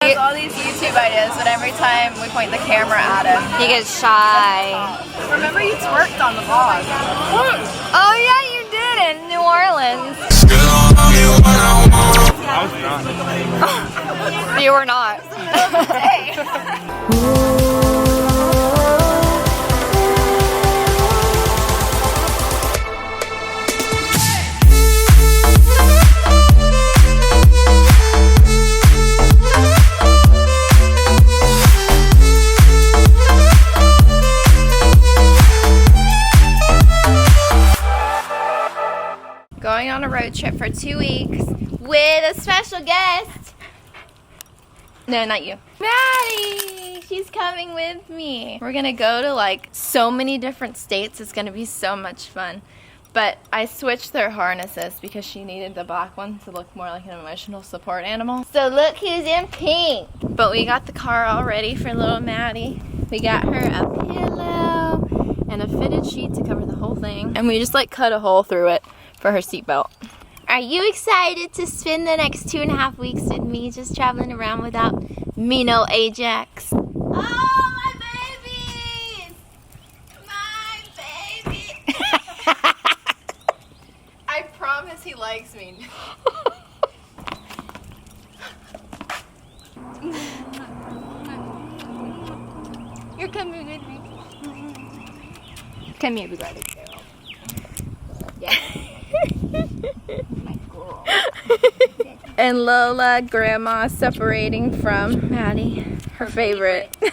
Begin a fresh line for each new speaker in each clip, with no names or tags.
has all these YouTube ideas, but every time we point the camera at him,
he gets shy.
Remember you twerked on the vlog.
Oh yeah, you did in New Orleans.
I was drunk.
You were not. Going on a road trip for 2 weeks with a special guest. No, not you. Maddie! She's coming with me. We're gonna go to like so many different states. It's gonna be so much fun. But I switched their harnesses because she needed the black one to look more like an emotional support animal. So look who's in pink. But we got the car all ready for little Maddie. We got her a pillow and a fitted sheet to cover the whole thing. And we just like cut a hole through it for her seatbelt. Are you excited to spend the next 2.5 weeks with me just traveling around without me, no Ajax? Oh, my babies! My baby! I promise he likes me. You're coming with me. Come here, big brother girl. Yeah. My girl. And Lola, grandma, separating from Maddie, her favorite. I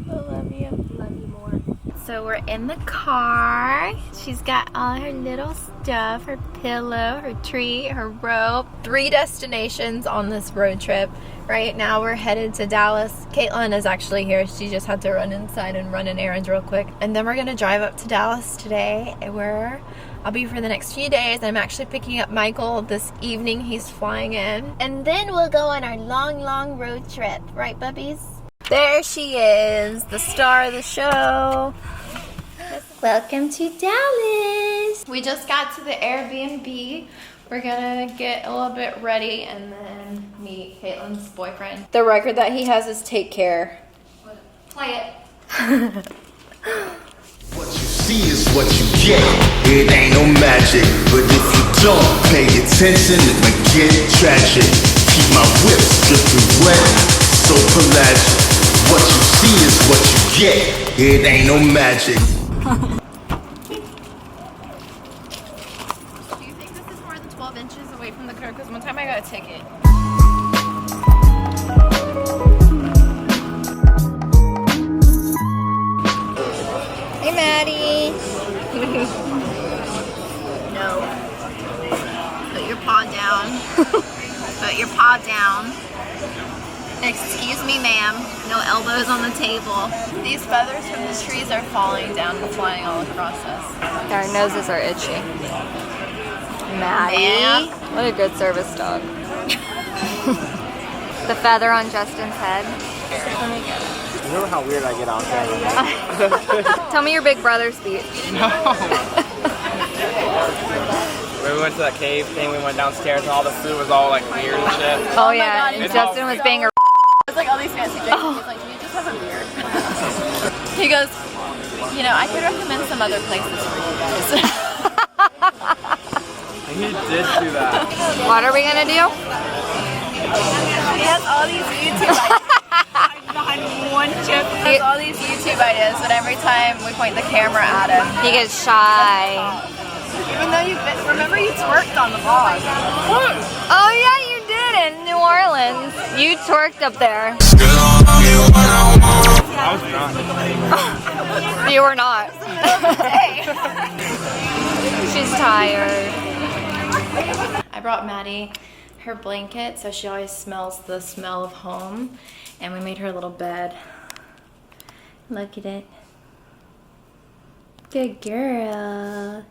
love you. Love you more. So we're in the car. She's got all her little stuff, her pillow, her treat, her rope. 3 destinations on this road trip. Right now we're headed to Dallas. Caitlin is actually here. She just had to run inside and run an errand real quick. And then we're gonna drive up to Dallas today, where I'll be for the next few days. I'm actually picking up Michael this evening. He's flying in. And then we'll go on our long, long road trip. Right, bubbies? There she is, the star of the show. Welcome to Dallas. We just got to the Airbnb. We're gonna get a little bit ready and then meet Caitlin's boyfriend. The record that he has is Take Care. Play it.
What you see is what you get. It ain't no magic, but if you don't pay attention, it might get tragic. Keep my whips dripping wet, so pelagic. What you see is what you get. It ain't no magic.
Inches away from the curb, because one time I got a ticket. Hey, Maddie. No. Put your paw down. Put your paw down. Excuse me, ma'am. No elbows on the table. These feathers from the trees are falling down and flying all across us.
Our noses are itchy. Maddie. What a good service dog. The feather on Justin's head. Let me get it.
You remember how weird I get on camera?
Tell me your big brother speech.
No. When we went to that cave thing, we went downstairs and all the food was all like weird and shit.
Oh yeah, and Justin was being a
It's like all these fancy drinks. He's like, can you just have a beer? He goes, you know, I could recommend some other places for you guys.
He did do that.
What are we gonna do?
He has all these YouTube ideas. One chip. He has all these YouTube ideas, but every time we point the camera at him,
He gets shy.
even though remember you twerked on the vlog.
Oh yeah, you did in New Orleans. You twerked up there.
I was drunk.
You were not. She's tired. I brought Maddie her blanket, so she always smells the smell of home. And we made her a little bed. Look at it. Good girl.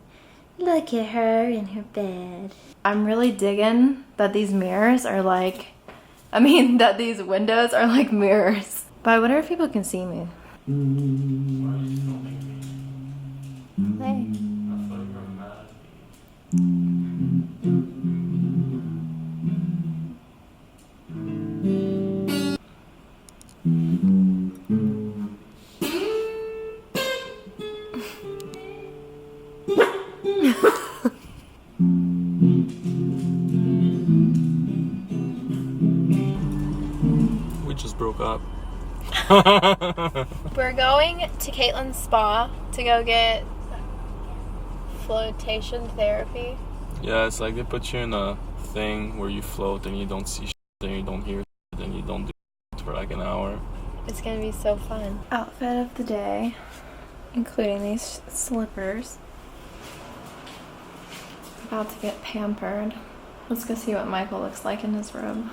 Look at her in her bed. I'm really digging that these mirrors are like, that these windows are like mirrors. But I wonder if people can see me. Hey.
just broke up.
We're going to Caitlin's spa to go get flotation therapy.
Yeah, it's like they put you in a thing where you float and you don't see shit, and you don't hear shit, and you don't do shit for like an hour.
It's gonna be so fun. Outfit of the day, including these slippers. About to get pampered. Let's go see what Michael looks like in his robe.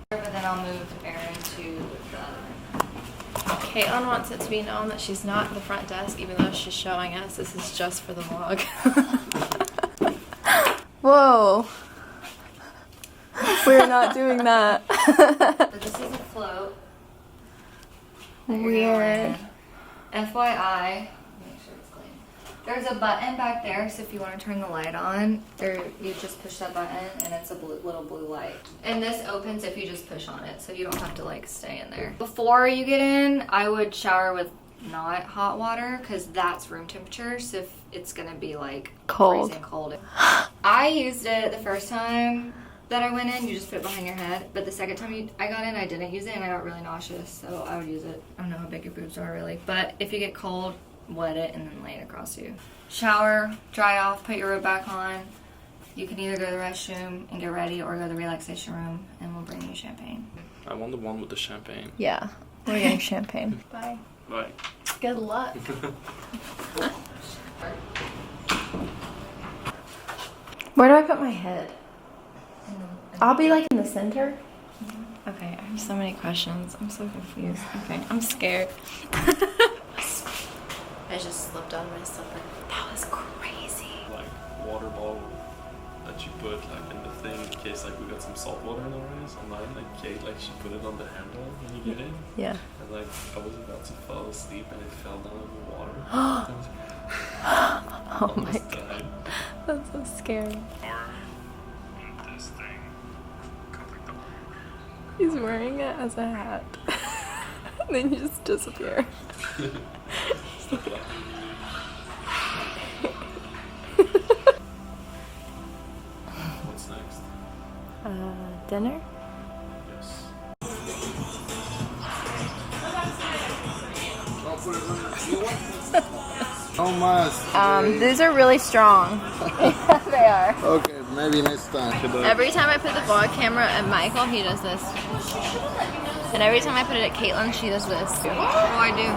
But then I'll move Erin to the other room.
Caitlin wants it to be known that she's not at the front desk, even though she's showing us this is just for the vlog. Whoa. We're not doing that.
But this is a float.
Weird.
FYI, make sure it's clean. There's a button back there, so if you want to turn the light on, you just push that button and it's a little blue light. And this opens if you just push on it, so you don't have to like stay in there. Before you get in, I would shower with not hot water because that's room temperature, so if it's gonna be like
Cold.
freezing cold. I used it the first time that I went in, you just put it behind your head, but the second time I got in, I didn't use it and I got really nauseous, so I would use it. I don't know how big your boobs are really, but if you get cold, wet it and then lay it across you. Shower, dry off, put your robe back on. You can either go to the restroom and get ready or go to the relaxation room and we'll bring you champagne.
I want the one with the champagne.
Yeah, we're getting champagne. Bye.
Bye.
Good luck. Where do I put my head? I'll be like in the center. Okay, I have so many questions. I'm so confused. Okay, I'm scared. I just slipped on my slipper. That was crazy.
Like water bottle that you put like in the thing in case like we got some salt water in our eyes online. Like Kate, like she put it on the handle when you get in.
Yeah.
And like I was about to fall asleep and it fell down in the water.
Oh my god. That's so scary.
This thing.
He's wearing it as a hat. And then you just disappear.
What's next?
Dinner?
Yes.
These are really strong. They are.
Okay, maybe next time.
Every time I put the vlog camera at Michael, he does this. And every time I put it at Caitlin, she does this.
What do I do?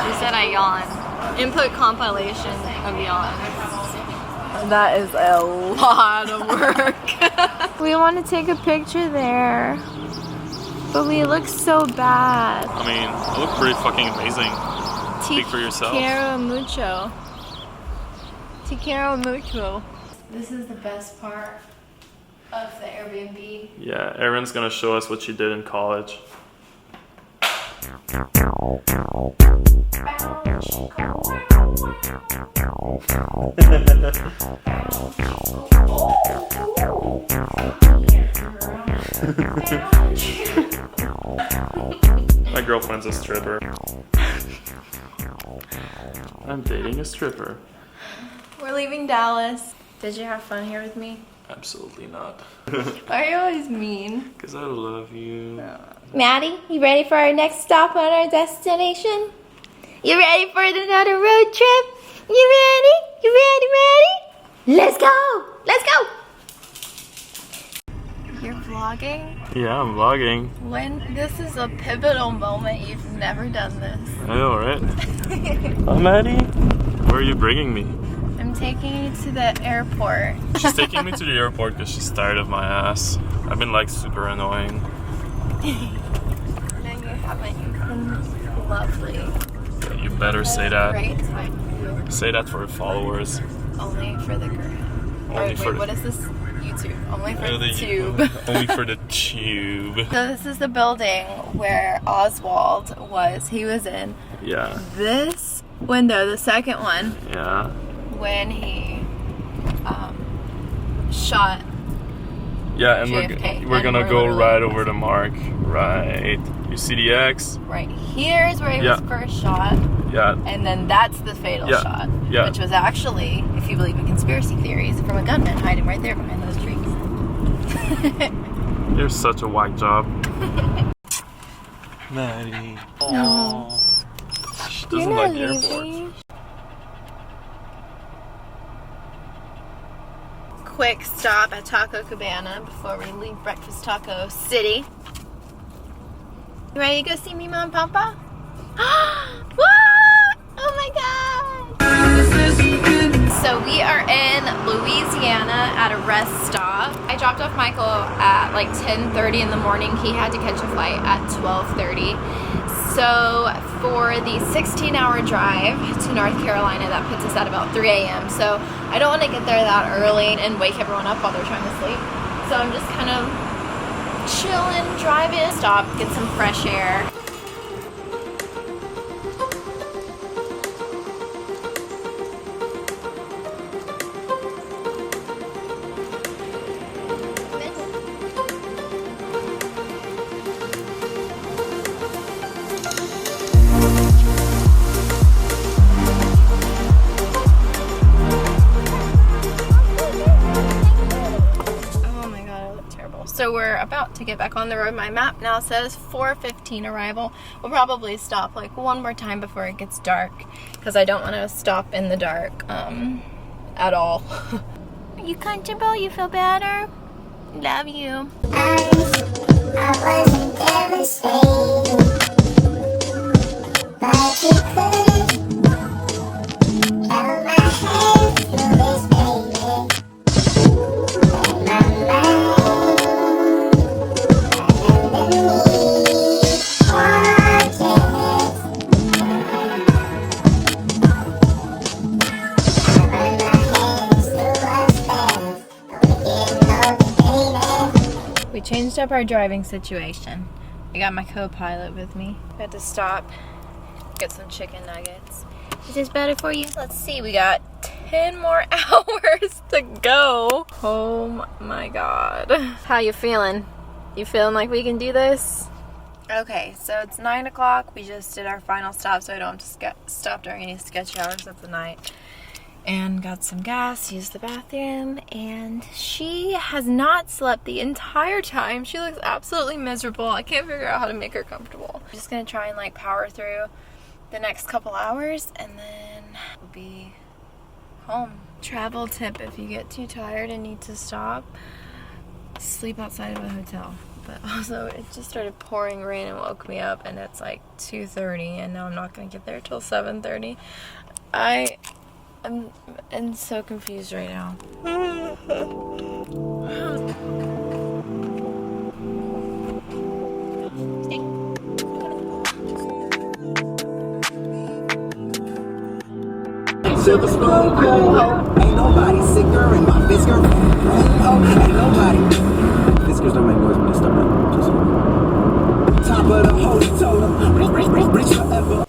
She said I yawn.
Input compilation of yawn. That is a lot of work. We want to take a picture there, but we look so bad.
I mean, I look pretty fucking amazing. Speak for yourself.
Te quiero mucho. Te quiero mucho. This is the best part of the Airbnb.
Yeah, Erin's gonna show us what she did in college. My girlfriend's a stripper. I'm dating a stripper.
We're leaving Dallas. Did you have fun here with me?
Absolutely not.
Why are you always mean?
Because I love you.
Maddie, you ready for our next stop on our destination? You ready for another road trip? You ready? You ready? Let's go! Let's go! You're vlogging?
Yeah, I'm vlogging.
When this is a pivotal moment, you've never done this.
I know, right? Hi, Maddie. Where are you bringing me?
I'm taking you to the airport.
She's taking me to the airport because she's tired of my ass. I've been like super annoying.
No, you haven't. You've been lovely.
Yeah, you better say that.
Great time.
Say that for followers.
Only for the gram.
Only for
what is this? YouTube. Only for the tube.
Only for the tube.
So this is the building where Oswald was. He was in.
Yeah.
This window, the second one,
Yeah.
when he shot.
Yeah, and
JFK.
we're
And
gonna
we're
go
literally-
right over the mark. Right. You see the X?
Right here's where he was first shot.
Yeah.
And then that's the fatal shot.
Yeah.
Which was actually, if you believe in conspiracy theories, from a gunman hiding right there behind those trees.
You're such a whack job. Maddie.
No.
She
You're
doesn't
not
like airports.
leaving.
Quick stop at Taco Cabana before we leave Breakfast Taco City. You ready to go see Mima and Papa? What? Oh my god! So we are in Louisiana at a rest stop. I dropped off Michael at like 10:30 in the morning. He had to catch a flight at 12:30. So for the 16-hour drive to North Carolina, that puts us at about 3 a.m. So I don't want to get there that early and wake everyone up while they're trying to sleep. So I'm just kind of chilling, driving, stop, get some fresh air. So we're about to get back on the road. My map now says 4:15 arrival. We'll probably stop like one more time before it gets dark because I don't want to stop in the dark at all. Are you comfortable? You feel better? Love you.
I wasn't devastated, but you couldn't hold my hand through this, baby. And my mind.
We changed up our driving situation. I got my co-pilot with me. We had to stop, get some chicken nuggets. Is this better for you? Let's see, we got 10 more hours to go. Oh my god. How you feeling? You feeling like we can do this? Okay, so it's 9 o'clock. We just did our final stop so I don't have to stop during any sketch hours of the night. And got some gas, used the bathroom, and she has not slept the entire time. She looks absolutely miserable. I can't figure out how to make her comfortable. I'm just gonna try and like power through the next couple hours and then we'll be home. Travel tip: if you get too tired and need to stop, sleep outside of a hotel. But also it just started pouring rain and woke me up, and it's like 2:30 and now I'm not gonna get there till 7:30. I'm so confused right now.
Silver spoon, ain't nobody sicker in my Fisker. Ain't nobody. Fiskers don't make noise when they start up. Just top of the holy totem, rich forever.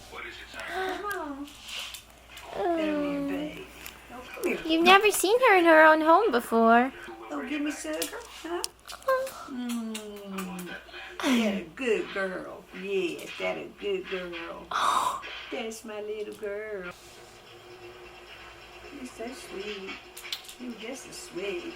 You've never seen her in her own home before.
Oh, give me sugar, huh? That a good girl. Yes, that a good girl. That's my little girl. You're so sweet. You're just a sweet.